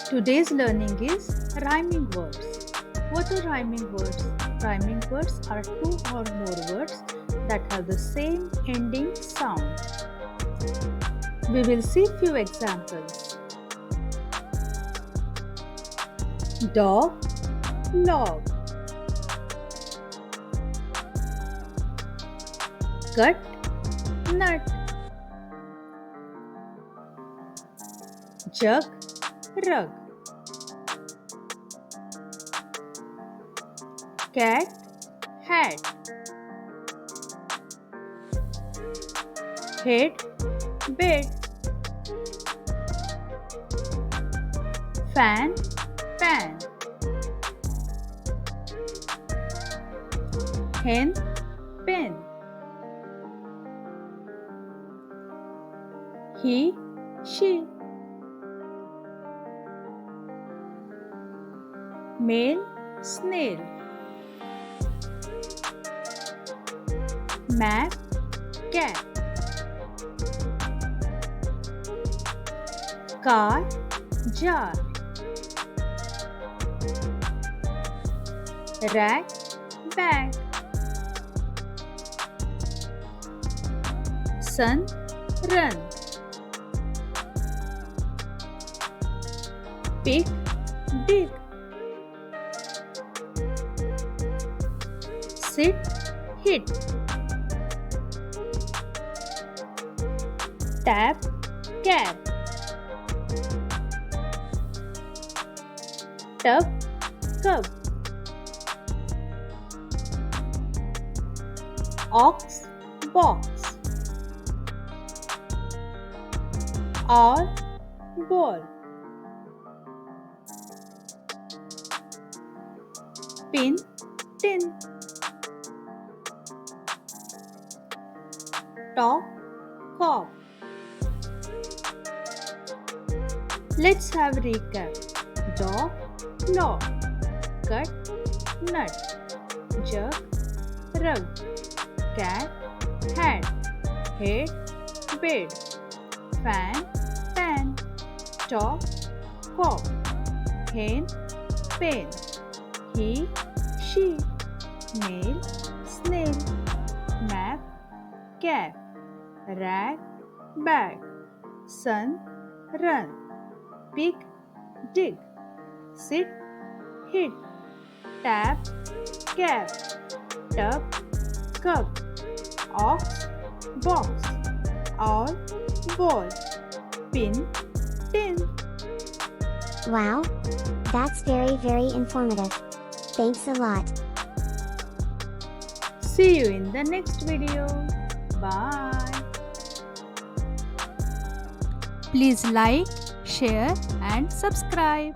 Today's learning is rhyming words. What are rhyming words? Rhyming words are two or more words that have the same ending sound. We will see few examples. Dog, log. Cut, nut. Jug, rug. Cat, hat. Head, bed. Fan, pan. Hen, pen. He, she. Male, snail. Map, cat. Car, jar. Rag, bag. Sun, run. Pig, dig. Sit, hit. Tap, cap. Tub, cup. Ox, box. Owl, ball. Pin, tin. Top, cop. Let's have a recap. Dog, log. Cut, nut. Jug, rug. Cat, hat. Head, bed. Fan, pan. Top, cop. Hen, pen. He, she. Male, snail. Map, cap. Rag, bag. Sun, run. Pig, dig. Sit, hit. Tap, cap. Tub, cup. Ox, box. Owl, ball. Pin, tin. Wow, that's very informative. Thanks a lot. See you in the next video. Bye. Please like, share and subscribe.